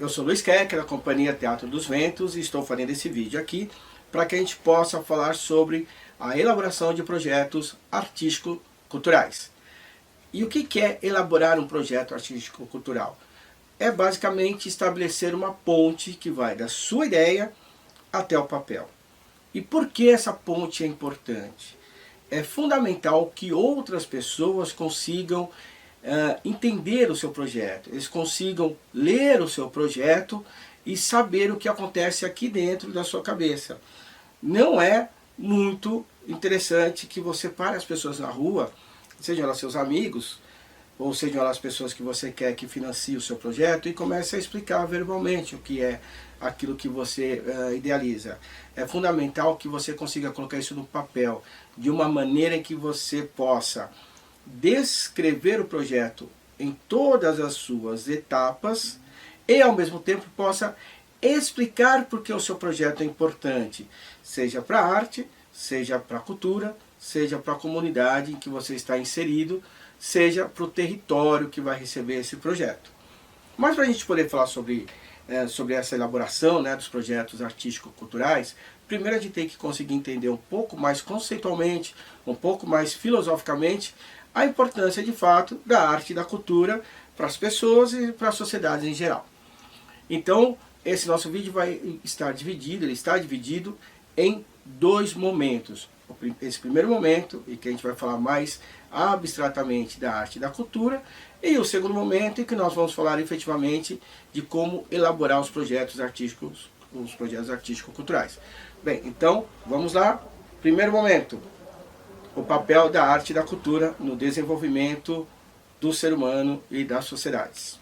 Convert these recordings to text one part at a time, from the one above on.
Eu sou Luiz Keck, da Companhia Teatro dos Ventos, e estou fazendo esse vídeo aqui para que a gente possa falar sobre a elaboração de projetos artístico-culturais. E o que é elaborar um projeto artístico-cultural? É basicamente estabelecer uma ponte que vai da sua ideia até o papel. E por que essa ponte é importante? É fundamental que outras pessoas consigam entender o seu projeto, eles consigam ler o seu projeto e saber o que acontece aqui dentro da sua cabeça. Não é muito interessante que você pare as pessoas na rua, sejam elas seus amigos, ou sejam elas pessoas que você quer que financie o seu projeto, e comece a explicar verbalmente o que é aquilo que você idealiza. É fundamental que você consiga colocar isso no papel, de uma maneira em que você possa descrever o projeto em todas as suas etapas e ao mesmo tempo possa explicar por que o seu projeto é importante, seja para a arte, seja para a cultura, seja para a comunidade em que você está inserido, seja para o território que vai receber esse projeto. Mas para a gente poder falar sobre essa elaboração, dos projetos artístico-culturais, primeiro a gente tem que conseguir entender um pouco mais conceitualmente, um pouco mais filosoficamente, a importância de fato da arte e da cultura para as pessoas e para a sociedade em geral. Então, esse nosso vídeo vai estar dividido, ele está dividido em dois momentos. Esse primeiro momento, em que a gente vai falar mais abstratamente da arte e da cultura, e o segundo momento, em que nós vamos falar efetivamente de como elaborar os projetos artístico-culturais. Bem, então, vamos lá. Primeiro momento, o papel da arte e da cultura no desenvolvimento do ser humano e das sociedades.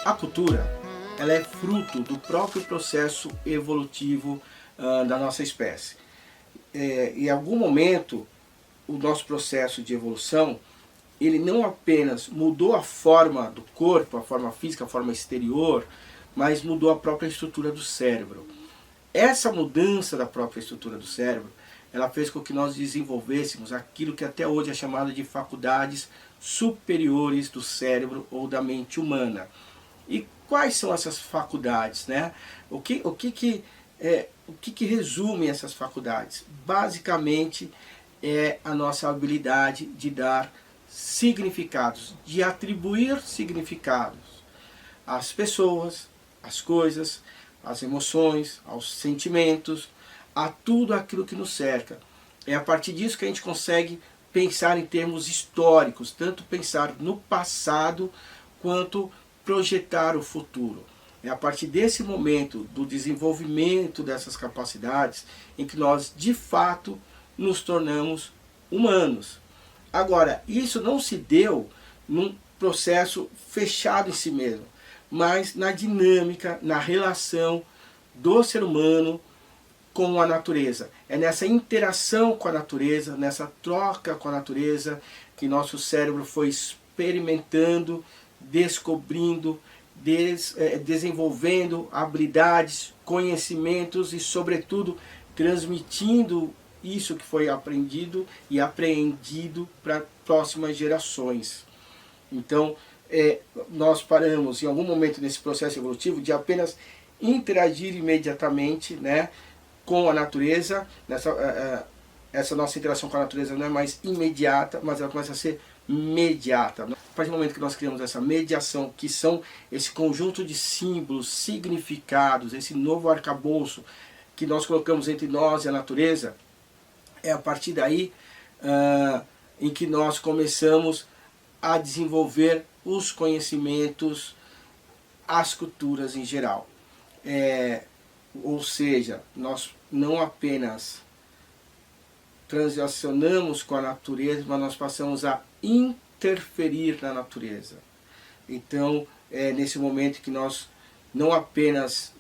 A cultura, ela é fruto do próprio processo evolutivo da nossa espécie. Em algum momento, o nosso processo de evolução, ele não apenas mudou a forma do corpo, a forma física, a forma exterior, mas mudou a própria estrutura do cérebro. Essa mudança da própria estrutura do cérebro, ela fez com que nós desenvolvêssemos aquilo que até hoje é chamado de faculdades superiores do cérebro ou da mente humana. E quais são essas faculdades, O que resume essas faculdades? Basicamente é a nossa habilidade de dar significados, de atribuir significados às pessoas, às coisas, às emoções, aos sentimentos, a tudo aquilo que nos cerca. É a partir disso que a gente consegue pensar em termos históricos, tanto pensar no passado quanto projetar o futuro. É a partir desse momento do desenvolvimento dessas capacidades em que nós de fato nos tornamos humanos. Agora, isso não se deu num processo fechado em si mesmo, mas na dinâmica, na relação do ser humano com a natureza. É nessa interação com a natureza, nessa troca com a natureza, que nosso cérebro foi experimentando, descobrindo, desenvolvendo habilidades, conhecimentos e, sobretudo, transmitindo isso que foi aprendido e apreendido para próximas gerações. Então, nós paramos em algum momento nesse processo evolutivo de apenas interagir imediatamente com a natureza. Essa nossa interação com a natureza não é mais imediata, mas ela começa a ser mediata. A partir do momento que nós criamos essa mediação, que são esse conjunto de símbolos, significados, esse novo arcabouço que nós colocamos entre nós e a natureza, é a partir daí em que nós começamos a desenvolver os conhecimentos, as culturas em geral. Ou seja, nós não apenas transacionamos com a natureza, mas nós passamos a interferir na natureza. Então, é nesse momento que nós não apenas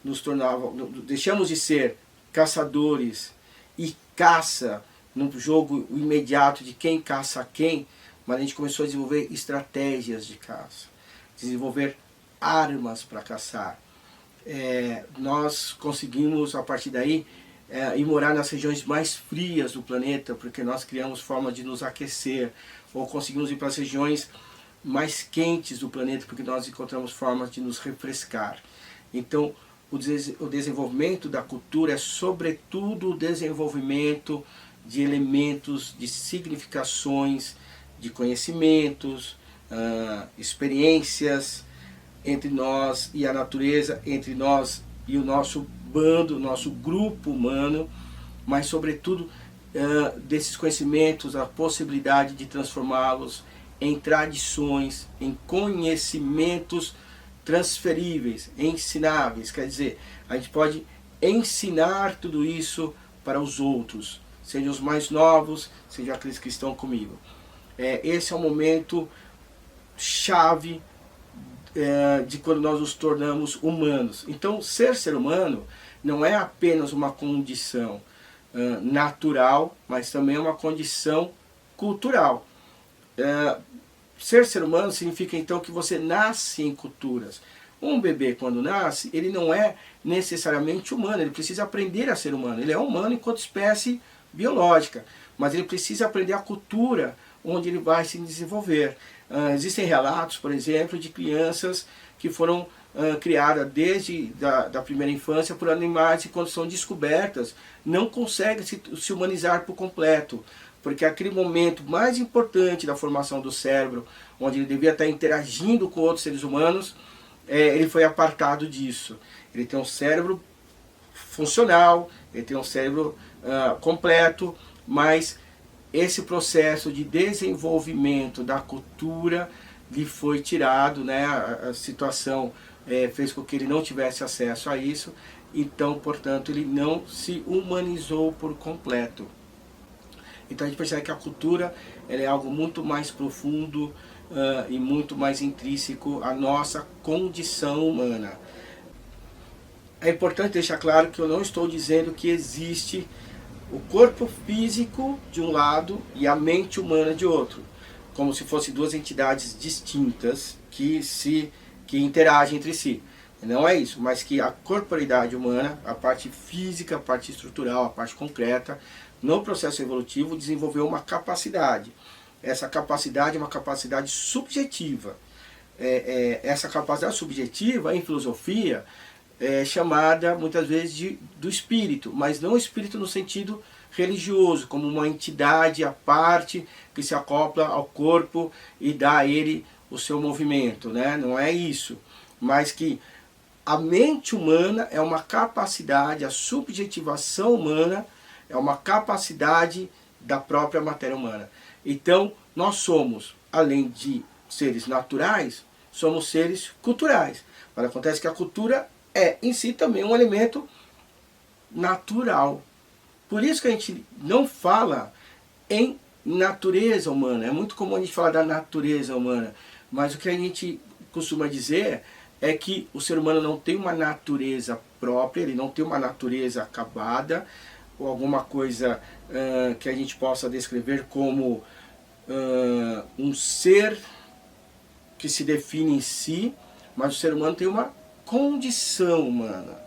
deixamos de ser caçadores e caça no jogo imediato de quem caça quem, mas a gente começou a desenvolver estratégias de caça, desenvolver armas para caçar. Nós conseguimos, a partir daí, e morar nas regiões mais frias do planeta, porque nós criamos formas de nos aquecer, ou conseguimos ir para as regiões mais quentes do planeta, porque nós encontramos formas de nos refrescar. Então, o desenvolvimento da cultura é sobretudo o desenvolvimento de elementos, de significações, de conhecimentos, experiências entre nós e a natureza, entre nós e o nosso bando, nosso grupo humano, mas sobretudo desses conhecimentos, a possibilidade de transformá-los em tradições, em conhecimentos transferíveis, ensináveis. Quer dizer, a gente pode ensinar tudo isso para os outros, sejam os mais novos, sejam aqueles que estão comigo. Esse é o momento chave de quando nós nos tornamos humanos. Então, ser humano não é apenas uma condição natural, mas também é uma condição cultural. Ser humano significa então que você nasce em culturas. Um bebê, quando nasce, ele não é necessariamente humano, ele precisa aprender a ser humano. Ele é humano enquanto espécie biológica, mas ele precisa aprender a cultura onde ele vai se desenvolver. Existem relatos, por exemplo, de crianças que foram criadas desde da primeira infância por animais que, quando são descobertas, não conseguem se humanizar por completo, porque aquele momento mais importante da formação do cérebro, onde ele devia estar interagindo com outros seres humanos, ele foi apartado disso. Ele tem um cérebro funcional, ele tem um cérebro completo, mas esse processo de desenvolvimento da cultura lhe foi tirado, né? A situação fez com que ele não tivesse acesso a isso, então, portanto, ele não se humanizou por completo. Então a gente percebe que a cultura é algo muito mais profundo e muito mais intrínseco à nossa condição humana. É importante deixar claro que eu não estou dizendo que existe o corpo físico de um lado e a mente humana de outro, como se fossem duas entidades distintas que interagem entre si. Não é isso, mas que a corporeidade humana, a parte física, a parte estrutural, a parte concreta, no processo evolutivo desenvolveu uma capacidade. Essa capacidade é uma capacidade subjetiva. Essa capacidade subjetiva, em filosofia, é chamada muitas vezes do espírito, mas não o espírito no sentido religioso, como uma entidade à parte que se acopla ao corpo e dá a ele o seu movimento, né? Não é isso, mas que a mente humana é uma capacidade, a subjetivação humana é uma capacidade da própria matéria humana. Então, nós somos, além de seres naturais, somos seres culturais. Mas acontece que a cultura é, em si, também um elemento natural. Por isso que a gente não fala em natureza humana. É muito comum a gente falar da natureza humana, mas o que a gente costuma dizer é que o ser humano não tem uma natureza própria, ele não tem uma natureza acabada, ou alguma coisa que a gente possa descrever como um ser que se define em si, mas o ser humano tem uma condição humana.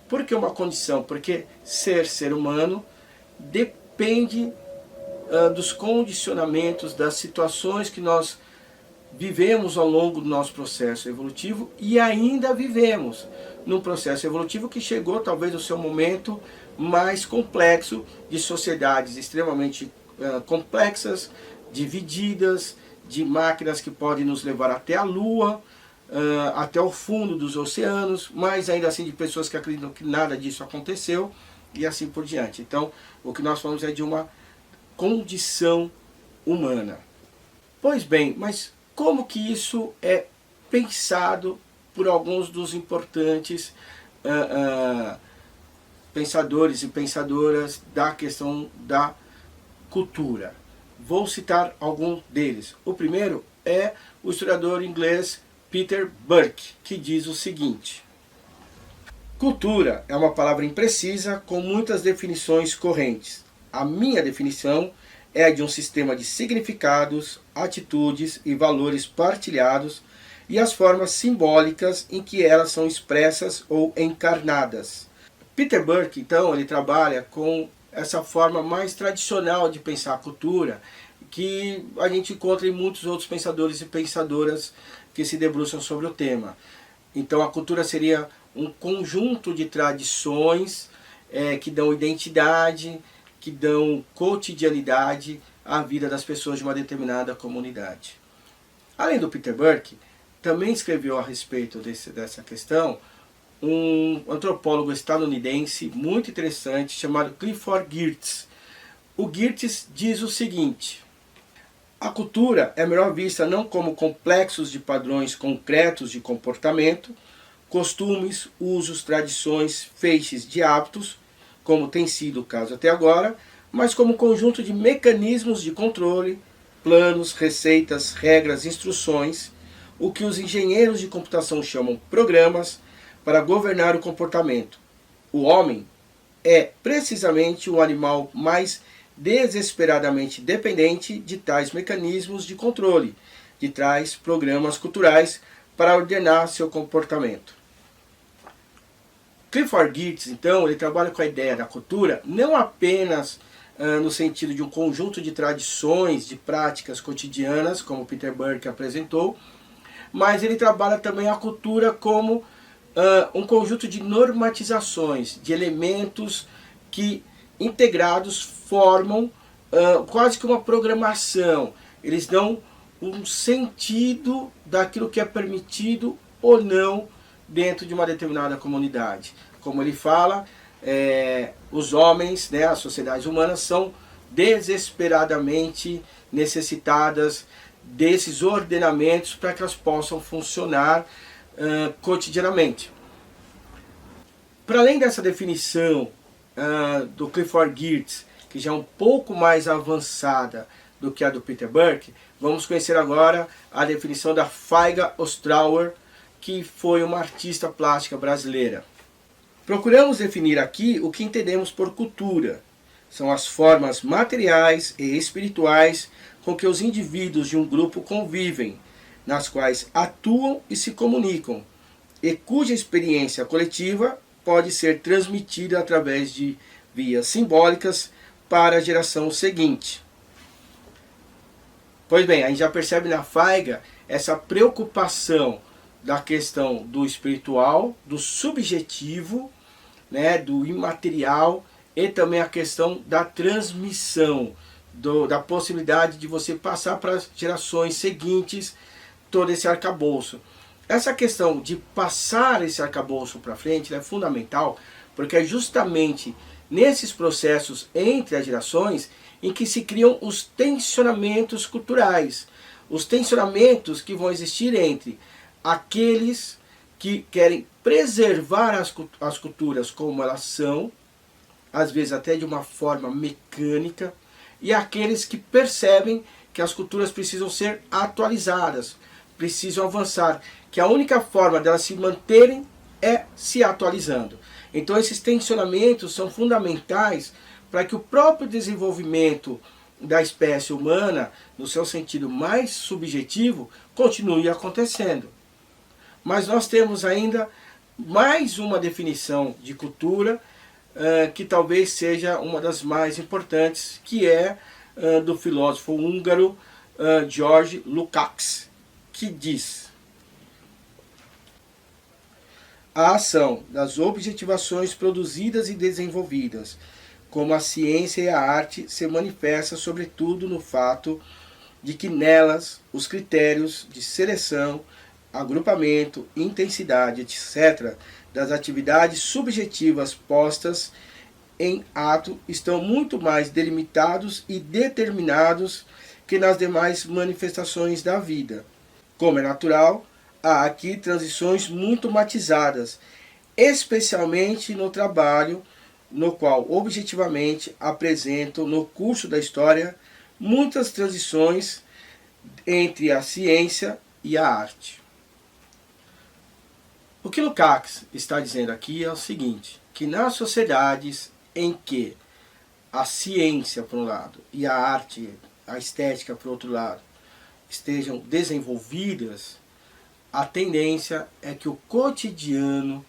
Por que uma condição? Porque ser humano depende dos condicionamentos, das situações que nós vivemos ao longo do nosso processo evolutivo e ainda vivemos num processo evolutivo que chegou talvez no seu momento mais complexo, de sociedades extremamente complexas, divididas, de máquinas que podem nos levar até a Lua, até o fundo dos oceanos, mas ainda assim de pessoas que acreditam que nada disso aconteceu e assim por diante. Então, o que nós falamos é de uma condição humana. Pois bem, mas como que isso é pensado por alguns dos importantes pensadores e pensadoras da questão da cultura? Vou citar algum deles. O primeiro é o historiador inglês Peter Burke, que diz o seguinte: cultura é uma palavra imprecisa com muitas definições correntes. A minha definição é a de um sistema de significados, atitudes e valores partilhados e as formas simbólicas em que elas são expressas ou encarnadas. Peter Burke, então, ele trabalha com essa forma mais tradicional de pensar a cultura, que a gente encontra em muitos outros pensadores e pensadoras que se debruçam sobre o tema. Então a cultura seria um conjunto de tradições que dão identidade, que dão cotidianidade à vida das pessoas de uma determinada comunidade. Além do Peter Burke, também escreveu a respeito dessa questão um antropólogo estadunidense muito interessante chamado Clifford Geertz. O Geertz diz o seguinte: a cultura é melhor vista não como complexos de padrões concretos de comportamento, costumes, usos, tradições, feixes de hábitos, como tem sido o caso até agora, mas como conjunto de mecanismos de controle, planos, receitas, regras, instruções, o que os engenheiros de computação chamam programas, para governar o comportamento. O homem é precisamente o animal mais desesperadamente dependente de tais mecanismos de controle, de tais programas culturais para ordenar seu comportamento. Clifford Geertz, então, ele trabalha com a ideia da cultura não apenas no sentido de um conjunto de tradições, de práticas cotidianas, como Peter Burke apresentou, mas ele trabalha também a cultura como um conjunto de normatizações, de elementos que integrados formam quase que uma programação. Eles dão um sentido daquilo que é permitido ou não dentro de uma determinada comunidade. Como ele fala, os homens, né, as sociedades humanas são desesperadamente necessitadas desses ordenamentos para que elas possam funcionar cotidianamente. Para além dessa definição do Clifford Geertz, que já é um pouco mais avançada do que a do Peter Burke, vamos conhecer agora a definição da Faiga Ostrauer, que foi uma artista plástica brasileira. Procuramos definir aqui o que entendemos por cultura. São as formas materiais e espirituais com que os indivíduos de um grupo convivem, nas quais atuam e se comunicam, e cuja experiência coletiva pode ser transmitida através de vias simbólicas para a geração seguinte. Pois bem, a gente já percebe na Faiga essa preocupação da questão do espiritual, do subjetivo, né, do imaterial, e também a questão da transmissão, da possibilidade de você passar para as gerações seguintes todo esse arcabouço. Essa questão de passar esse arcabouço para frente é fundamental, porque é justamente nesses processos entre as gerações em que se criam os tensionamentos culturais. Os tensionamentos que vão existir entre aqueles que querem preservar as culturas como elas são, às vezes até de uma forma mecânica, e aqueles que percebem que as culturas precisam ser atualizadas, precisam avançar, que a única forma delas se manterem é se atualizando. Então esses tensionamentos são fundamentais para que o próprio desenvolvimento da espécie humana, no seu sentido mais subjetivo, continue acontecendo. Mas nós temos ainda mais uma definição de cultura que talvez seja uma das mais importantes, que é do filósofo húngaro George Lukács, que diz: a ação das objetivações produzidas e desenvolvidas, como a ciência e a arte, se manifesta sobretudo no fato de que nelas os critérios de seleção, agrupamento, intensidade, etc., das atividades subjetivas postas em ato estão muito mais delimitados e determinados que nas demais manifestações da vida. Como é natural, há aqui transições muito matizadas, especialmente no trabalho, no qual objetivamente apresento no curso da história muitas transições entre a ciência e a arte. O que Lukács está dizendo aqui é o seguinte, que nas sociedades em que a ciência, por um lado, e a arte, a estética, por outro lado, estejam desenvolvidas, a tendência é que o cotidiano,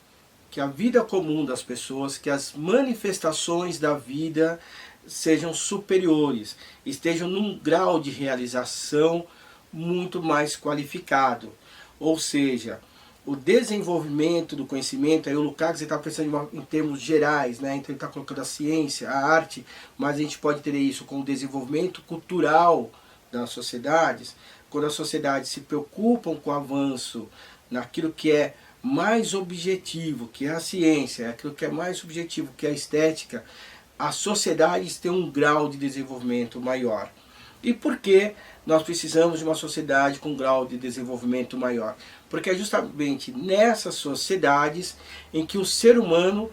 que a vida comum das pessoas, que as manifestações da vida sejam superiores, estejam num grau de realização muito mais qualificado. Ou seja, o desenvolvimento do conhecimento, aí o Lukács está pensando em termos gerais, né? Então ele está colocando a ciência, a arte, mas a gente pode ter isso com o desenvolvimento cultural das sociedades, quando as sociedades se preocupam com o avanço naquilo que é mais objetivo, que é a ciência, aquilo que é mais subjetivo, que é a estética, as sociedades têm um grau de desenvolvimento maior. E por que nós precisamos de uma sociedade com um grau de desenvolvimento maior? Porque é justamente nessas sociedades em que o ser humano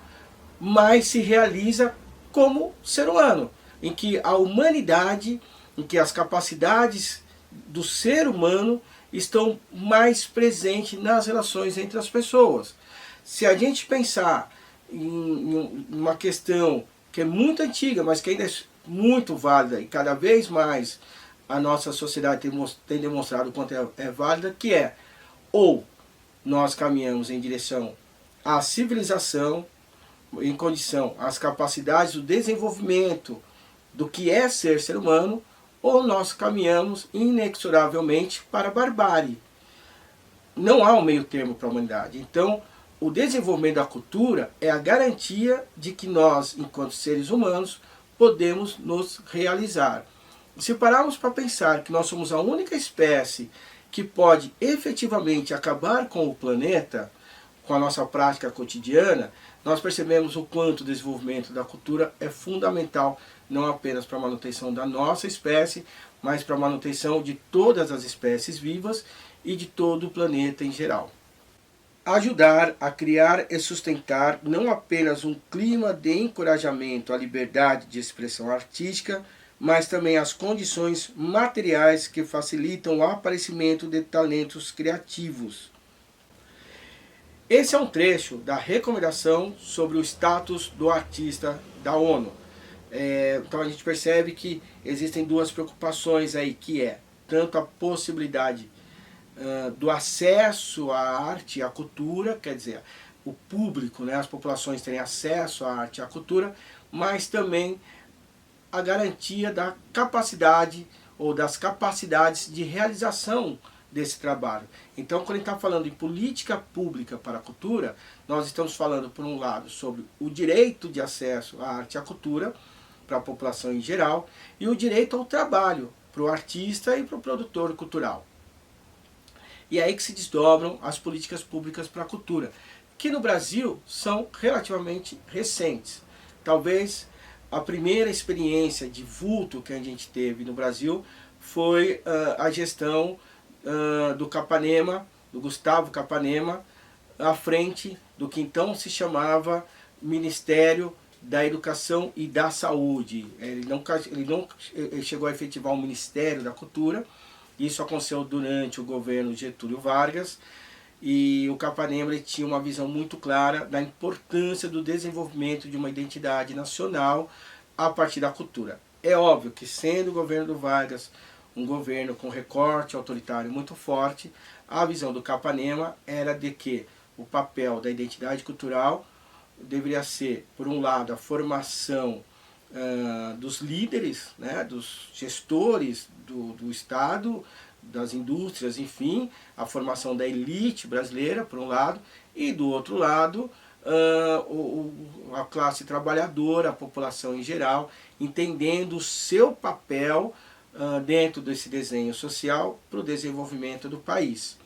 mais se realiza como ser humano, em que a humanidade, em que as capacidades do ser humano estão mais presentes nas relações entre as pessoas. Se a gente pensar em uma questão que é muito antiga, mas que ainda é muito válida e cada vez mais a nossa sociedade tem demonstrado o quanto é válida, que é ou nós caminhamos em direção à civilização, em condição às capacidades do desenvolvimento do que é ser humano, ou nós caminhamos inexoravelmente para a barbárie. Não há um meio termo para a humanidade. Então, o desenvolvimento da cultura é a garantia de que nós, enquanto seres humanos, podemos nos realizar. Se pararmos para pensar que nós somos a única espécie que pode efetivamente acabar com o planeta, com a nossa prática cotidiana, nós percebemos o quanto o desenvolvimento da cultura é fundamental, não apenas para a manutenção da nossa espécie, mas para a manutenção de todas as espécies vivas e de todo o planeta em geral. Ajudar a criar e sustentar não apenas um clima de encorajamento à liberdade de expressão artística, mas também as condições materiais que facilitam o aparecimento de talentos criativos. Esse é um trecho da recomendação sobre o status do artista da ONU. Então a gente percebe que existem duas preocupações aí, que é tanto a possibilidade do acesso à arte e à cultura, quer dizer, o público, né, as populações terem acesso à arte e à cultura, mas também a garantia da capacidade ou das capacidades de realização desse trabalho. Então, quando a gente está falando em política pública para a cultura, nós estamos falando, por um lado, sobre o direito de acesso à arte e à cultura para a população em geral, e o direito ao trabalho para o artista e para o produtor cultural. E é aí que se desdobram as políticas públicas para a cultura, que no Brasil são relativamente recentes. Talvez a primeira experiência de vulto que a gente teve no Brasil foi a gestão do Capanema, do Gustavo Capanema, à frente do que então se chamava Ministério da Educação e da Saúde. Ele não chegou a efetivar o Ministério da Cultura. Isso aconteceu durante o governo Getúlio Vargas, e o Capanema ele tinha uma visão muito clara da importância do desenvolvimento de uma identidade nacional a partir da cultura. É óbvio que, sendo o governo do Vargas um governo com recorte autoritário muito forte, a visão do Capanema era de que o papel da identidade cultural deveria ser, por um lado, a formação dos líderes, né, dos gestores do Estado, das indústrias, enfim, a formação da elite brasileira, por um lado, e do outro lado, a classe trabalhadora, a população em geral, entendendo o seu papel dentro desse desenho social para o desenvolvimento do país.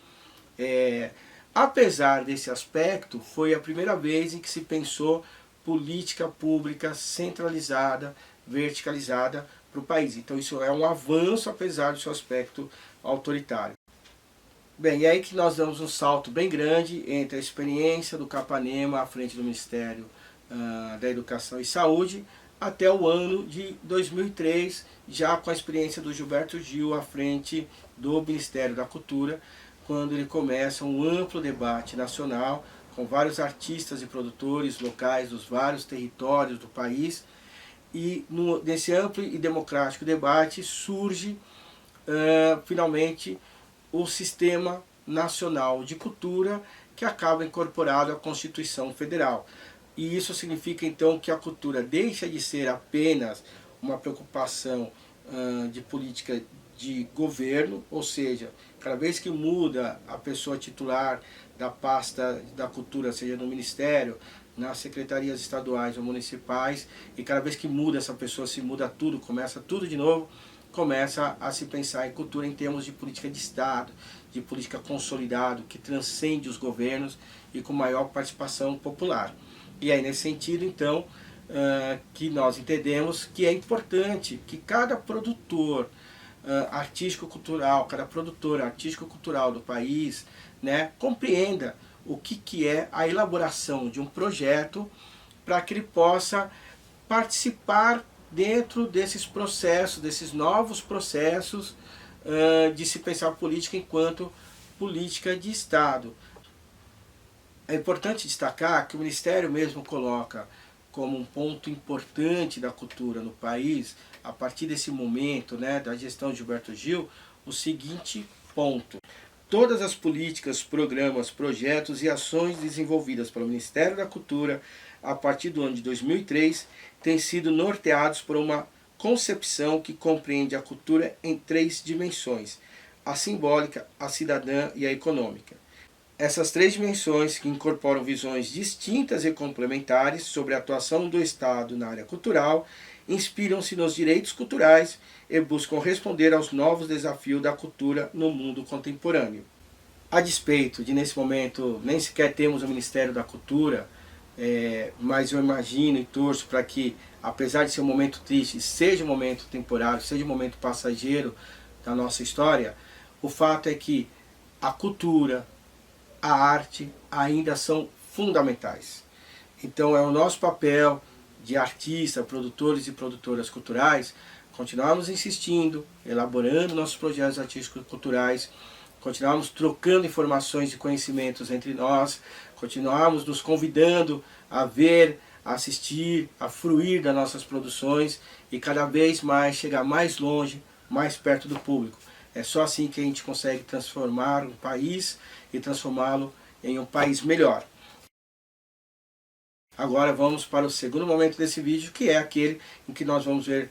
Apesar desse aspecto, foi a primeira vez em que se pensou política pública centralizada, verticalizada para o país. Então isso é um avanço, apesar do seu aspecto autoritário. Bem, e aí que nós damos um salto bem grande entre a experiência do Capanema à frente do Ministério da Educação e Saúde até o ano de 2003, já com a experiência do Gilberto Gil à frente do Ministério da Cultura, quando ele começa um amplo debate nacional com vários artistas e produtores locais dos vários territórios do país, e nesse amplo e democrático debate surge finalmente o Sistema Nacional de Cultura, que acaba incorporado à Constituição Federal. E isso significa então que a cultura deixa de ser apenas uma preocupação de política de governo, ou seja, cada vez que muda a pessoa titular da pasta da cultura, seja no ministério, nas secretarias estaduais ou municipais, e cada vez que muda essa pessoa, se muda tudo, começa tudo de novo, começa a se pensar em cultura em termos de política de Estado, de política consolidada, que transcende os governos e com maior participação popular. E aí, nesse sentido, então, que nós entendemos que é importante que cada produtor artístico-cultural, cada produtor artístico-cultural do país, né, compreenda o que é a elaboração de um projeto para que ele possa participar dentro desses processos, desses novos processos de se pensar política enquanto política de Estado. É importante destacar que o Ministério mesmo coloca como um ponto importante da cultura no país, a partir desse momento, né, da gestão de Gilberto Gil, o seguinte ponto: todas as políticas, programas, projetos e ações desenvolvidas pelo Ministério da Cultura a partir do ano de 2003 têm sido norteados por uma concepção que compreende a cultura em 3 dimensões: a simbólica, a cidadã e a econômica. Essas 3 dimensões, que incorporam visões distintas e complementares sobre a atuação do Estado na área cultural, inspiram-se nos direitos culturais e buscam responder aos novos desafios da cultura no mundo contemporâneo. A despeito de, nesse momento, nem sequer termos o Ministério da Cultura, mas eu imagino e torço para que, apesar de ser um momento triste, seja um momento temporário, seja um momento passageiro da nossa história, o fato é que a cultura, a arte ainda são fundamentais. Então é o nosso papel de artista, produtores e produtoras culturais, continuarmos insistindo, elaborando nossos projetos artísticos e culturais, continuarmos trocando informações e conhecimentos entre nós, continuarmos nos convidando a ver, a assistir, a fruir das nossas produções e cada vez mais chegar mais longe, mais perto do público. É só assim que a gente consegue transformar um país e transformá-lo em um país melhor. Agora vamos para o segundo momento desse vídeo, que é aquele em que nós vamos ver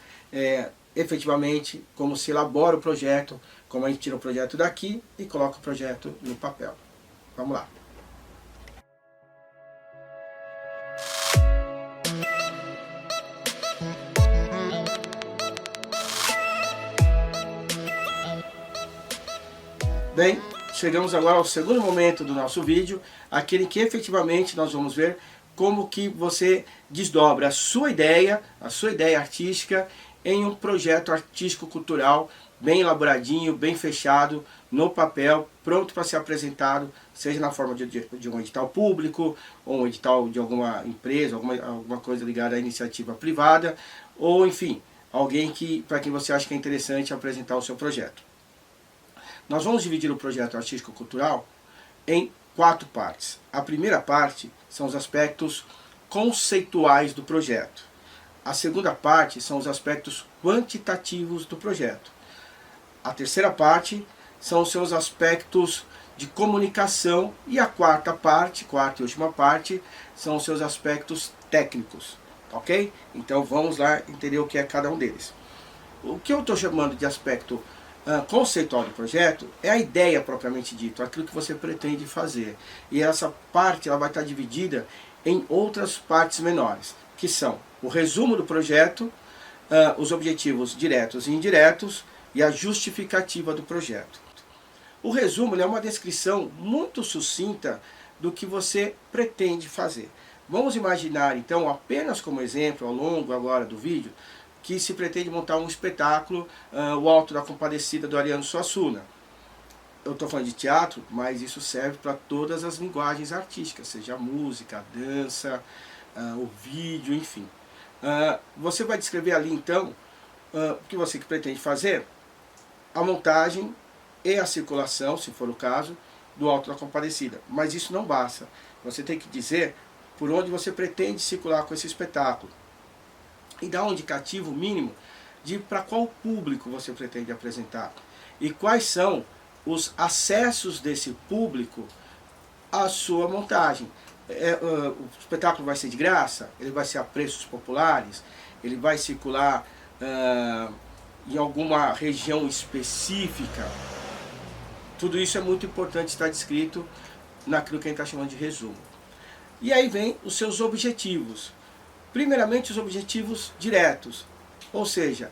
efetivamente como se elabora o projeto, como a gente tira o projeto daqui e coloca o projeto no papel. Vamos lá. Bem, chegamos agora ao segundo momento do nosso vídeo, aquele que efetivamente nós vamos ver como que você desdobra a sua ideia artística em um projeto artístico-cultural bem elaboradinho, bem fechado, no papel, pronto para ser apresentado, seja na forma de um edital público, ou um edital de alguma empresa, alguma coisa ligada à iniciativa privada, ou enfim, alguém para quem você acha que é interessante apresentar o seu projeto. Nós vamos dividir o projeto artístico-cultural em 4 partes. A primeira parte são os aspectos conceituais do projeto. A segunda parte são os aspectos quantitativos do projeto. A terceira parte são os seus aspectos de comunicação. E a quarta e última parte, são os seus aspectos técnicos. Ok? Então vamos lá entender o que é cada um deles. O que eu estou chamando de aspecto conceitual do projeto é a ideia propriamente dita, aquilo que você pretende fazer. E essa parte ela vai estar dividida em outras partes menores, que são o resumo do projeto, os objetivos diretos e indiretos e a justificativa do projeto. O resumo é uma descrição muito sucinta do que você pretende fazer. Vamos imaginar então, apenas como exemplo, ao longo agora do vídeo, que se pretende montar um espetáculo, o Alto da Compadecida do Ariano Suassuna. Eu estou falando de teatro, mas isso serve para todas as linguagens artísticas, seja a música, a dança, o vídeo, enfim. Você vai descrever ali então o que você pretende fazer, a montagem e a circulação, se for o caso, do Alto da Compadecida. Mas isso não basta. Você tem que dizer por onde você pretende circular com esse espetáculo. E dar um indicativo mínimo de para qual público você pretende apresentar. E quais são os acessos desse público a sua montagem. O espetáculo vai ser de graça? Ele vai ser a preços populares? Ele vai circular em alguma região específica? Tudo isso é muito importante estar descrito naquilo que a gente está chamando de resumo. E aí vem os seus objetivos. Primeiramente, os objetivos diretos, ou seja,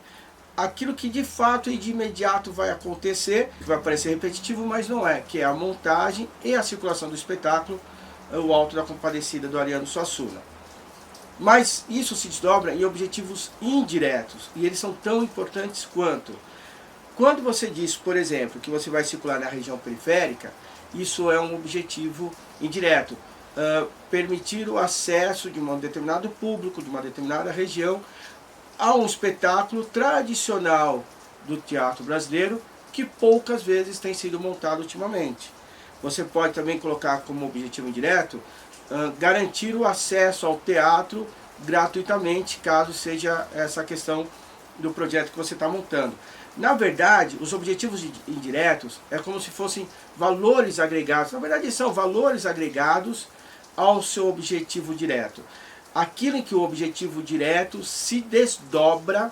aquilo que de fato e de imediato vai acontecer, vai parecer repetitivo, mas não é, que é a montagem e a circulação do espetáculo, o Alto da Compadecida do Ariano Suassuna. Mas isso se desdobra em objetivos indiretos, e eles são tão importantes quanto. Quando você diz, por exemplo, que você vai circular na região periférica, isso é um objetivo indireto. Permitir o acesso de um determinado público, de uma determinada região, a um espetáculo tradicional do teatro brasileiro, que poucas vezes tem sido montado ultimamente. Você pode também colocar como objetivo indireto, garantir o acesso ao teatro gratuitamente, caso seja essa questão do projeto que você está montando. Na verdade, os objetivos indiretos é como se fossem valores agregados. Na verdade, são valores agregados ao seu objetivo direto. Aquilo em que o objetivo direto se desdobra,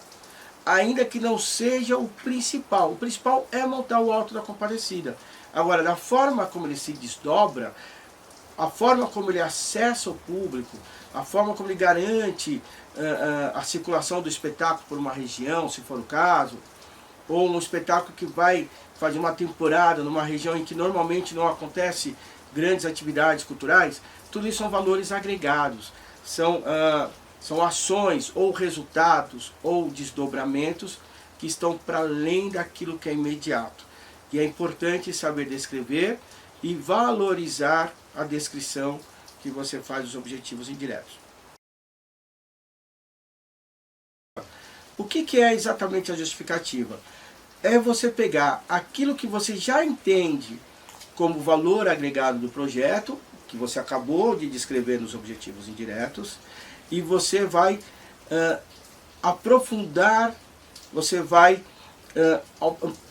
ainda que não seja o principal. O principal é montar o Alto da Compadecida. Agora, da forma como ele se desdobra, a forma como ele acessa o público, a forma como ele garante a circulação do espetáculo por uma região, se for o caso, ou um espetáculo que vai fazer uma temporada numa região em que normalmente não acontece grandes atividades culturais, tudo isso são valores agregados, são ações ou resultados ou desdobramentos que estão para além daquilo que é imediato. E é importante saber descrever e valorizar a descrição que você faz dos objetivos indiretos. O que é exatamente a justificativa? É você pegar aquilo que você já entende como valor agregado do projeto, que você acabou de descrever nos objetivos indiretos, e você vai aprofundar, você vai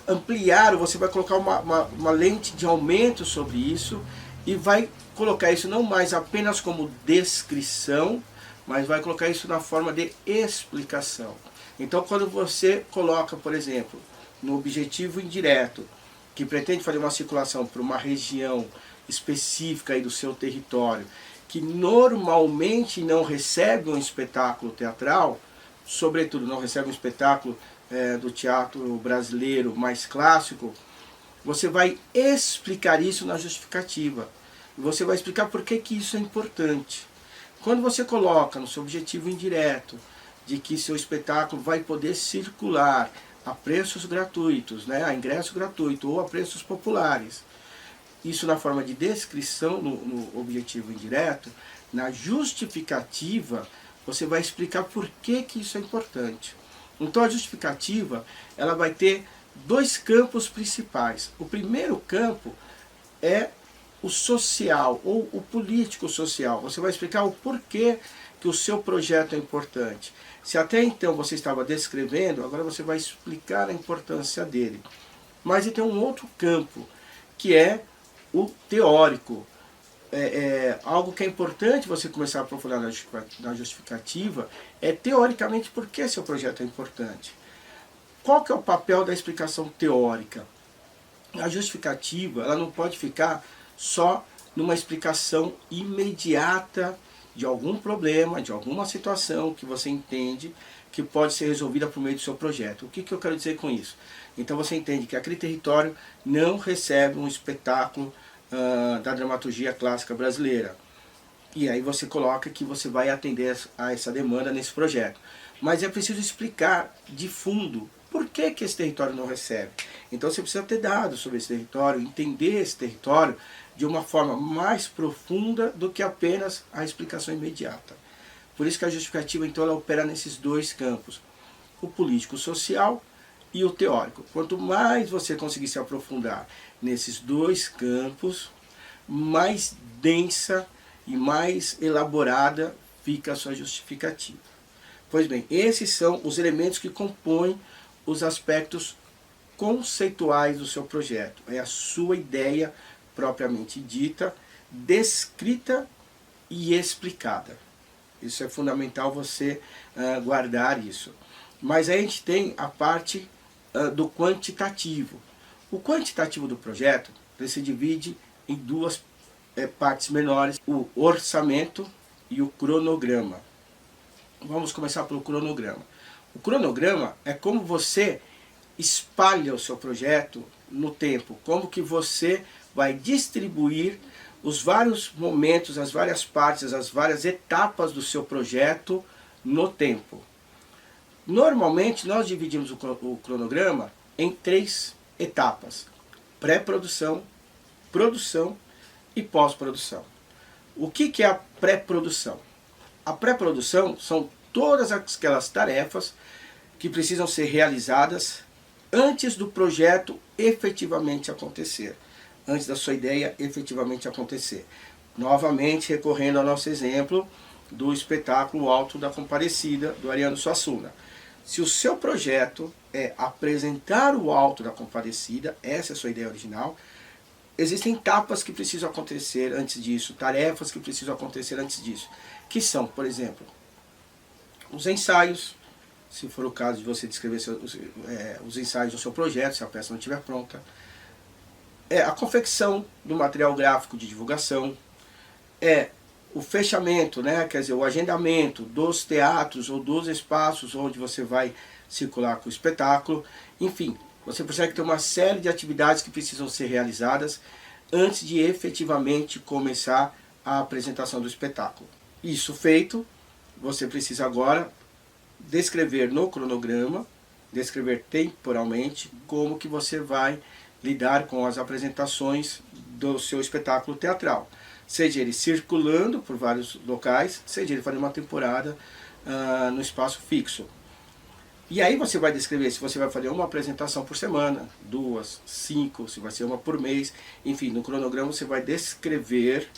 ampliar, você vai colocar uma lente de aumento sobre isso, e vai colocar isso não mais apenas como descrição, mas vai colocar isso na forma de explicação. Então, quando você coloca, por exemplo, no objetivo indireto, que pretende fazer uma circulação para uma região específica aí do seu território, que normalmente não recebe um espetáculo teatral, sobretudo não recebe um espetáculo do teatro brasileiro mais clássico, você vai explicar isso na justificativa. Você vai explicar por que isso é importante. Quando você coloca no seu objetivo indireto de que seu espetáculo vai poder circular a preços gratuitos, né, a ingresso gratuito ou a preços populares, isso na forma de descrição no objetivo indireto, na justificativa, você vai explicar por que isso é importante. Então a justificativa, ela vai ter dois campos principais. O primeiro campo é o social, ou o político-social. Você vai explicar o porquê que o seu projeto é importante. Se até então você estava descrevendo, agora você vai explicar a importância dele. Mas tem um outro campo, que é o teórico. Algo que é importante você começar a aprofundar na justificativa é teoricamente por que seu projeto é importante. Qual que é o papel da explicação teórica? A justificativa, ela não pode ficar só numa explicação imediata de algum problema, de alguma situação que você entende que pode ser resolvida por meio do seu projeto. O que eu quero dizer com isso? Então você entende que aquele território não recebe um espetáculo da dramaturgia clássica brasileira. E aí você coloca que você vai atender a essa demanda nesse projeto. Mas é preciso explicar de fundo por que esse território não recebe. Então você precisa ter dados sobre esse território, entender esse território de uma forma mais profunda do que apenas a explicação imediata. Por isso que a justificativa, então, ela opera nesses dois campos, o político-social e o teórico. Quanto mais você conseguir se aprofundar nesses dois campos, mais densa e mais elaborada fica a sua justificativa. Pois bem, esses são os elementos que compõem os aspectos conceituais do seu projeto. É a sua ideia propriamente dita, descrita e explicada. Isso é fundamental você guardar isso. Mas aí a gente tem a parte do quantitativo. O quantitativo do projeto ele se divide em duas partes menores, o orçamento e o cronograma. Vamos começar pelo cronograma. O cronograma é como você espalha o seu projeto no tempo, como que você vai distribuir os vários momentos, as várias partes, as várias etapas do seu projeto no tempo. Normalmente nós dividimos o cronograma em 3 etapas: pré-produção, produção e pós-produção. O que é a pré-produção? A pré-produção são todas aquelas tarefas que precisam ser realizadas antes do projeto efetivamente acontecer, antes da sua ideia efetivamente acontecer. Novamente, recorrendo ao nosso exemplo do espetáculo Alto da Comparecida, do Ariano Suassuna. Se o seu projeto é apresentar o Alto da Comparecida, essa é a sua ideia original, existem etapas que precisam acontecer antes disso, tarefas que precisam acontecer antes disso, que são, por exemplo, os ensaios, se for o caso de você descrever os ensaios do seu projeto, se a peça não estiver pronta, a confecção do material gráfico de divulgação, o fechamento, né, quer dizer, o agendamento dos teatros ou dos espaços onde você vai circular com o espetáculo. Enfim, você percebe que tem uma série de atividades que precisam ser realizadas antes de efetivamente começar a apresentação do espetáculo. Isso feito, você precisa agora descrever no cronograma, descrever temporalmente como que você vai lidar com as apresentações do seu espetáculo teatral. Seja ele circulando por vários locais, seja ele fazendo uma temporada no espaço fixo. E aí você vai descrever se você vai fazer uma apresentação por semana, 2, 5, se vai ser uma por mês. Enfim, no cronograma você vai descrever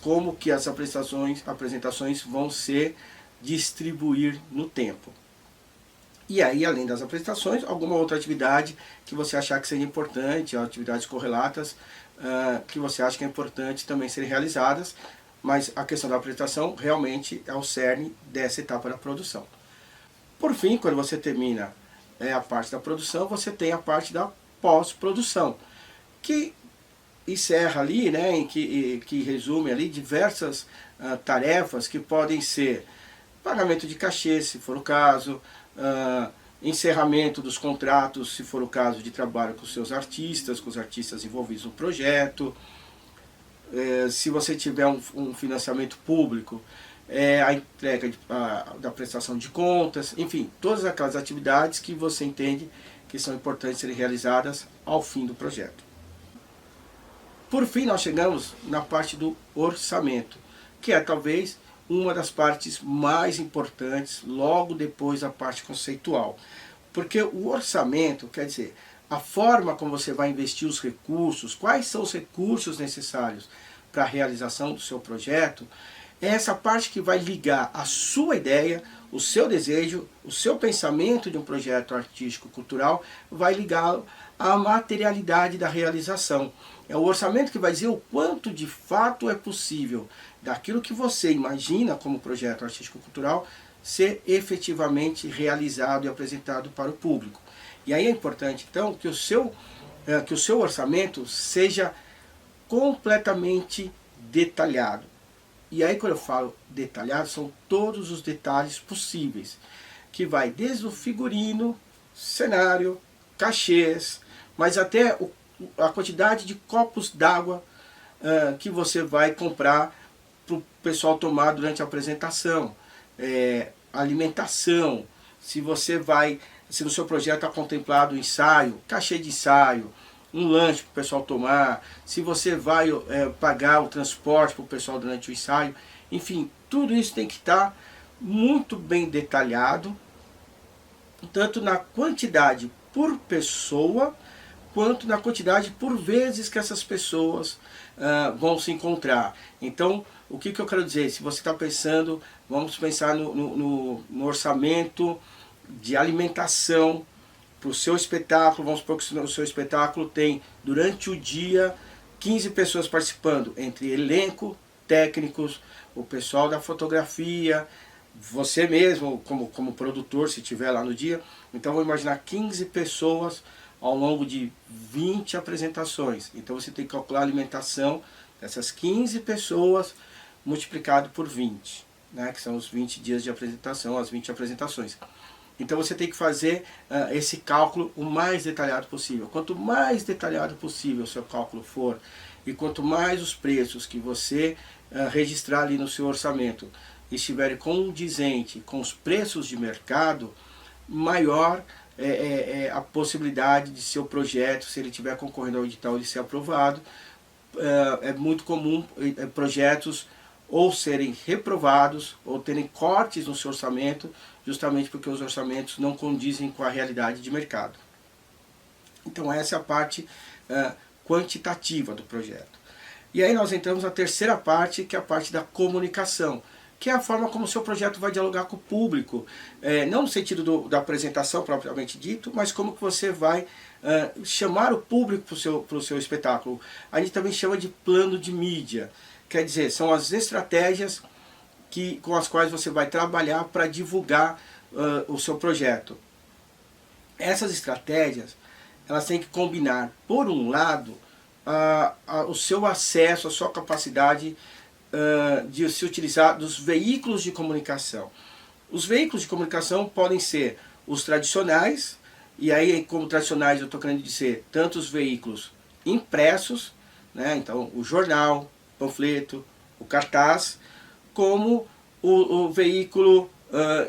como que as apresentações vão se distribuir no tempo. E aí, além das apresentações, alguma outra atividade que você achar que seja importante, atividades correlatas, que você acha que é importante também serem realizadas, mas a questão da apresentação realmente é o cerne dessa etapa da produção. Por fim, quando você termina a parte da produção, você tem a parte da pós-produção, que encerra ali, né, que resume ali diversas tarefas que podem ser pagamento de cachê, se for o caso, encerramento dos contratos, se for o caso de trabalho com os artistas envolvidos no projeto, se você tiver um financiamento público, a entrega da prestação de contas, enfim, todas aquelas atividades que você entende que são importantes serem realizadas ao fim do projeto. Por fim, nós chegamos na parte do orçamento, que é talvez uma das partes mais importantes, logo depois da parte conceitual. Porque o orçamento, quer dizer, a forma como você vai investir os recursos, quais são os recursos necessários para a realização do seu projeto, é essa parte que vai ligar a sua ideia, o seu desejo, o seu pensamento de um projeto artístico-cultural, vai ligá-lo à materialidade da realização. É o orçamento que vai dizer o quanto de fato é possível daquilo que você imagina como projeto artístico-cultural ser efetivamente realizado e apresentado para o público. E aí é importante, então, que o seu orçamento seja completamente detalhado. E aí, quando eu falo detalhado, são todos os detalhes possíveis, que vai desde o figurino, cenário, cachês, mas até a quantidade de copos d'água que você vai comprar para o pessoal tomar durante a apresentação, alimentação, se no seu projeto está contemplado o ensaio, cachê de ensaio, um lanche para o pessoal tomar, se você vai pagar o transporte para o pessoal durante o ensaio, enfim, tudo isso tem que estar muito bem detalhado, tanto na quantidade por pessoa, quanto na quantidade por vezes que essas pessoas vão se encontrar. Então, o que eu quero dizer? Se você está pensando, vamos pensar no orçamento de alimentação para o seu espetáculo. Vamos supor que o seu espetáculo tem, durante o dia, 15 pessoas participando, entre elenco, técnicos, o pessoal da fotografia, você mesmo como produtor, se tiver lá no dia. Então vou imaginar 15 pessoas ao longo de 20 apresentações. Então você tem que calcular a alimentação dessas 15 pessoas multiplicado por 20, né, que são os 20 dias de apresentação, as 20 apresentações. Então você tem que fazer esse cálculo o mais detalhado possível. Quanto mais detalhado possível o seu cálculo for, e quanto mais os preços que você registrar ali no seu orçamento estiverem condizente com os preços de mercado, maior é a possibilidade de seu projeto, se ele estiver concorrendo ao edital, de ser aprovado. É muito comum projetos ou serem reprovados ou terem cortes no seu orçamento, justamente porque os orçamentos não condizem com a realidade de mercado. Então essa é a parte quantitativa do projeto. E aí nós entramos na terceira parte, que é a parte da comunicação, que é a forma como o seu projeto vai dialogar com o público, não no sentido da apresentação propriamente dito, mas como que você vai chamar o público para o seu espetáculo. A gente também chama de plano de mídia, quer dizer, são as estratégias com as quais você vai trabalhar para divulgar o seu projeto. Essas estratégias, elas têm que combinar, por um lado, o seu acesso, a sua capacidade de se utilizar dos veículos de comunicação. Os veículos de comunicação podem ser os tradicionais, e aí como tradicionais eu estou querendo dizer tanto os veículos impressos, né, então o jornal, o panfleto, o cartaz, como o veículo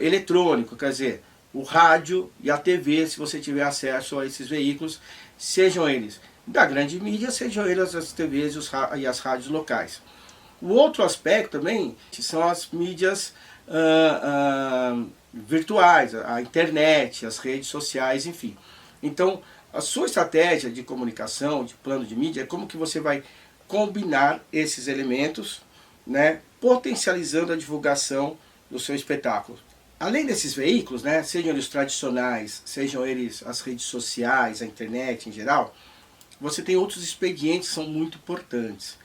eletrônico, quer dizer, o rádio e a TV, se você tiver acesso a esses veículos, sejam eles da grande mídia, sejam eles as TVs e as rádios locais. O outro aspecto também são as mídias virtuais, a internet, as redes sociais, enfim. Então, a sua estratégia de comunicação, de plano de mídia, é como que você vai combinar esses elementos, né, potencializando a divulgação do seu espetáculo. Além desses veículos, né, sejam eles tradicionais, sejam eles as redes sociais, a internet em geral, você tem outros expedientes que são muito importantes.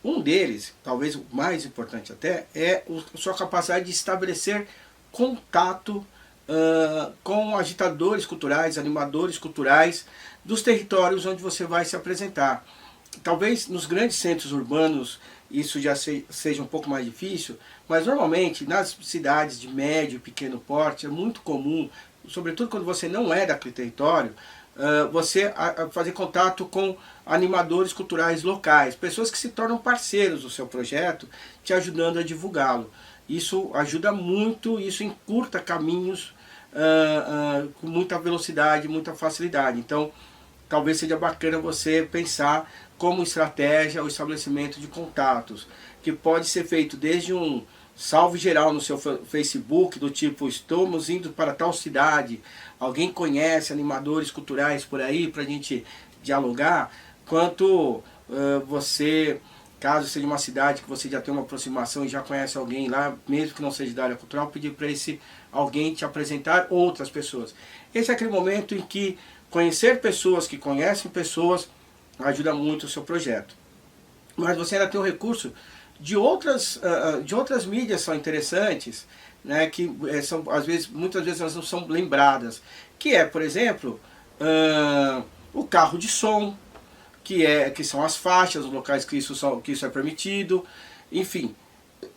Um deles, talvez o mais importante até, é a sua capacidade de estabelecer contato com agitadores culturais, animadores culturais dos territórios onde você vai se apresentar. Talvez nos grandes centros urbanos isso já seja um pouco mais difícil, mas normalmente nas cidades de médio e pequeno porte é muito comum, sobretudo quando você não é daquele território, você fazer contato com animadores culturais locais, pessoas que se tornam parceiros do seu projeto, te ajudando a divulgá-lo. Isso ajuda muito, isso encurta caminhos com muita velocidade, muita facilidade. Então, talvez seja bacana você pensar como estratégia o estabelecimento de contatos, que pode ser feito desde um salve geral no seu Facebook, do tipo, estamos indo para tal cidade, alguém conhece animadores culturais por aí para a gente dialogar, quanto você, caso seja uma cidade que você já tem uma aproximação e já conhece alguém lá, mesmo que não seja da área cultural, pedir para esse alguém te apresentar outras pessoas. Esse é aquele momento em que conhecer pessoas que conhecem pessoas ajuda muito o seu projeto. Mas você ainda tem o recurso de outras mídias são interessantes, né, que são, muitas vezes elas não são lembradas, que é, por exemplo, o carro de som, que são as faixas, os locais que isso é permitido, enfim,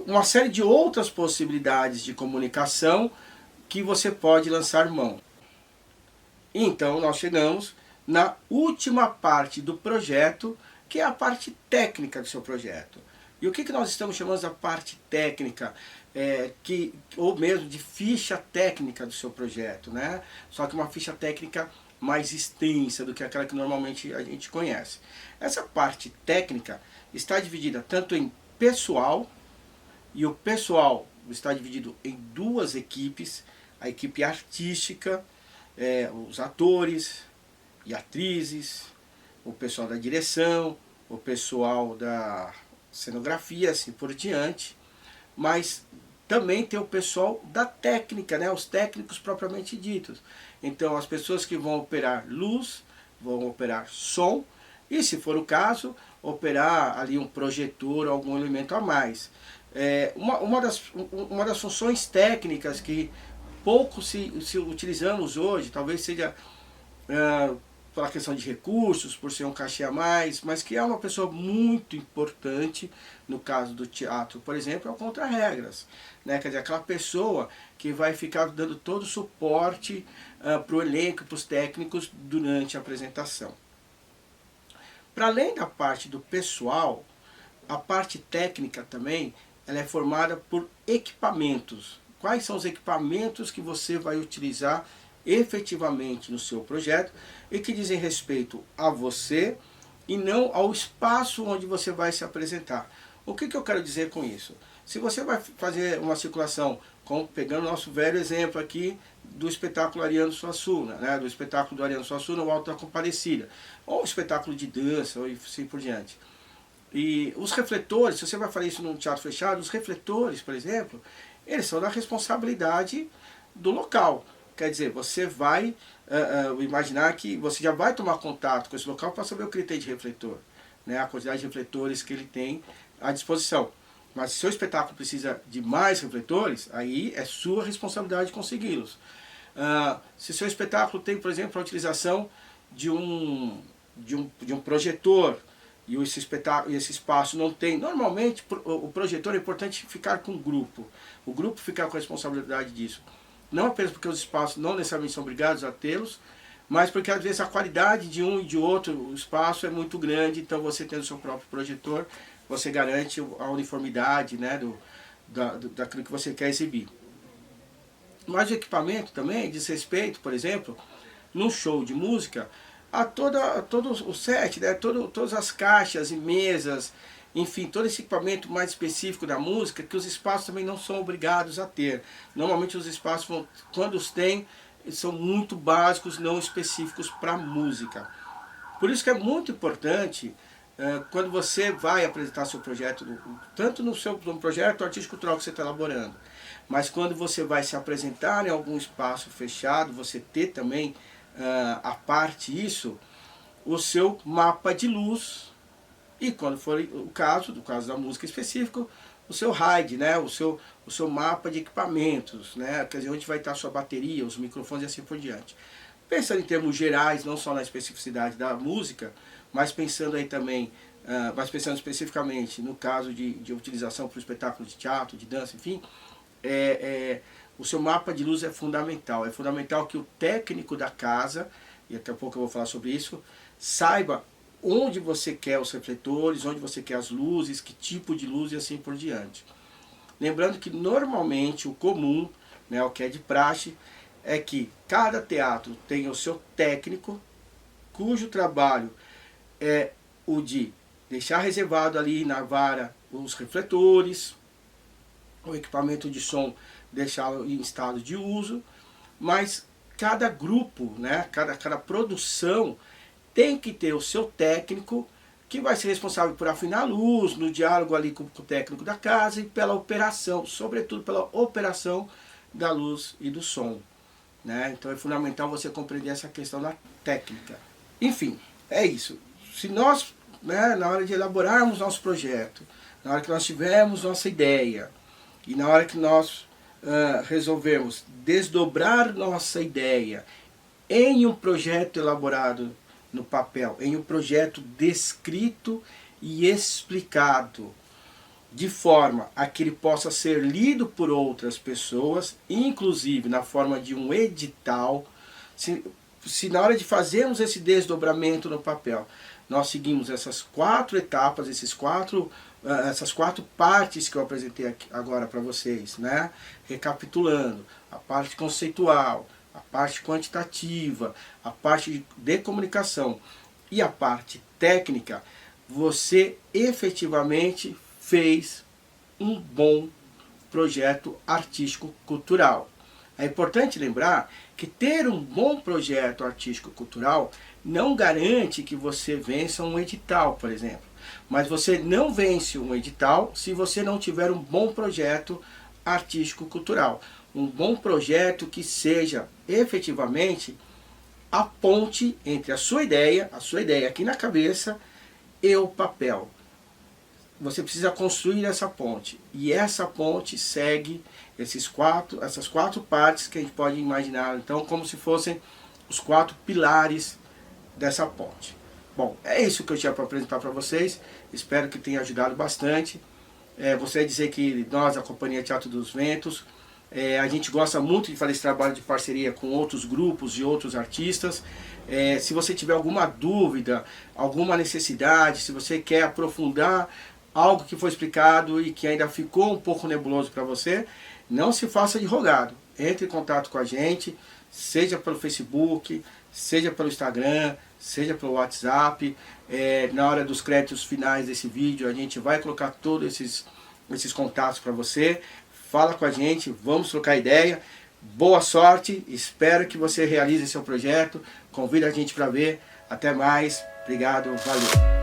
uma série de outras possibilidades de comunicação que você pode lançar mão. Então nós chegamos na última parte do projeto, que é a parte técnica do seu projeto. E o que nós estamos chamando da parte técnica, ou mesmo de ficha técnica do seu projeto, né? Só que uma ficha técnica mais extensa do que aquela que normalmente a gente conhece. Essa parte técnica está dividida tanto em pessoal, e o pessoal está dividido em duas equipes, a equipe artística, os atores e atrizes, o pessoal da direção, o pessoal da cenografia, assim por diante, mas também tem o pessoal da técnica, né, os técnicos propriamente ditos. Então as pessoas que vão operar luz, vão operar som, e se for o caso, operar ali um projetor ou algum elemento a mais. Uma das funções técnicas que pouco se utilizamos hoje, talvez seja pela questão de recursos, por ser um cachê a mais, mas que é uma pessoa muito importante, no caso do teatro, por exemplo, é o contra-regras, né? Quer dizer, aquela pessoa que vai ficar dando todo o suporte para o elenco, para os técnicos durante a apresentação. Para além da parte do pessoal, a parte técnica também, ela é formada por equipamentos. Quais são os equipamentos que você vai utilizar efetivamente no seu projeto e que dizem respeito a você e não ao espaço onde você vai se apresentar. O que eu quero dizer com isso? Se você vai fazer uma circulação, pegando o nosso velho exemplo aqui do espetáculo Ariano Suassuna, né, do espetáculo do Ariano Suassuna, o Alto da Compadecida, ou espetáculo de dança, ou assim por diante. E os refletores, se você vai fazer isso num teatro fechado, os refletores, por exemplo, eles são da responsabilidade do local. Quer dizer, você vai imaginar que você já vai tomar contato com esse local para saber o que ele tem de refletor, né, a quantidade de refletores que ele tem à disposição. Mas se o seu espetáculo precisa de mais refletores, aí é sua responsabilidade consegui-los. Se o seu espetáculo tem, por exemplo, a utilização de um projetor, e esse espaço não tem, normalmente o projetor é importante ficar com o grupo ficar com a responsabilidade disso. Não apenas porque os espaços não necessariamente são obrigados a tê-los, mas porque às vezes a qualidade de um e de outro o espaço é muito grande, então você tendo o seu próprio projetor, você garante a uniformidade, né, daquilo que você quer exibir. Mas o equipamento também diz respeito, por exemplo, num show de música, a todo o set, né, todas as caixas e mesas, enfim, todo esse equipamento mais específico da música, que os espaços também não são obrigados a ter. Normalmente os espaços, quando os têm, são muito básicos, não específicos para música. Por isso que é muito importante, quando você vai apresentar seu projeto, tanto no projeto artístico-cultural que você está elaborando, mas quando você vai se apresentar em algum espaço fechado, você ter também, a parte isso, o seu mapa de luz, e quando for o caso, no caso da música específica, o seu RAID, né? o seu mapa de equipamentos, né? Quer dizer, onde vai estar a sua bateria, os microfones e assim por diante. Pensando em termos gerais, não só na especificidade da música, mas pensando aí também, mas pensando especificamente no caso de utilização para o espetáculo de teatro, de dança, enfim, o seu mapa de luz é fundamental. É fundamental que o técnico da casa, e daqui a pouco eu vou falar sobre isso, saiba onde você quer os refletores, onde você quer as luzes, que tipo de luz e assim por diante. Lembrando que normalmente o comum, né, o que é de praxe, é que cada teatro tem o seu técnico, cujo trabalho é o de deixar reservado ali na vara os refletores, o equipamento de som deixá-lo em estado de uso, mas cada grupo, né, cada produção tem que ter o seu técnico, que vai ser responsável por afinar a luz, no diálogo ali com o técnico da casa e pela operação, sobretudo pela operação da luz e do som, né? Então é fundamental você compreender essa questão da técnica. Enfim, é isso. Se nós, né, na hora de elaborarmos nosso projeto, na hora que nós tivermos nossa ideia, e na hora que nós resolvermos desdobrar nossa ideia em um projeto elaborado no papel, em um projeto descrito e explicado, de forma a que ele possa ser lido por outras pessoas, inclusive na forma de um edital. Se na hora de fazermos esse desdobramento no papel, nós seguimos essas 4 etapas, essas quatro partes que eu apresentei aqui agora para vocês, né? Recapitulando, a parte conceitual, a parte quantitativa, a parte de comunicação e a parte técnica, você efetivamente fez um bom projeto artístico-cultural. É importante lembrar que ter um bom projeto artístico-cultural não garante que você vença um edital, por exemplo. Mas você não vence um edital se você não tiver um bom projeto artístico-cultural. Um bom projeto que seja efetivamente a ponte entre a sua ideia aqui na cabeça e o papel. Você precisa construir essa ponte. E essa ponte segue essas quatro partes que a gente pode imaginar, então, como se fossem os 4 pilares dessa ponte. Bom, é isso que eu tinha para apresentar para vocês. Espero que tenha ajudado bastante. Você dizer que nós, a Companhia Teatro dos Ventos, a gente gosta muito de fazer esse trabalho de parceria com outros grupos e outros artistas. Se você tiver alguma dúvida, alguma necessidade, se você quer aprofundar algo que foi explicado e que ainda ficou um pouco nebuloso para você, não se faça de rogado. Entre em contato com a gente, seja pelo Facebook, seja pelo Instagram, seja pelo WhatsApp. Na hora dos créditos finais desse vídeo, a gente vai colocar todos esses contatos para você. Fala com a gente, vamos trocar ideia. Boa sorte, espero que você realize seu projeto. Convida a gente para ver. Até mais, obrigado, valeu.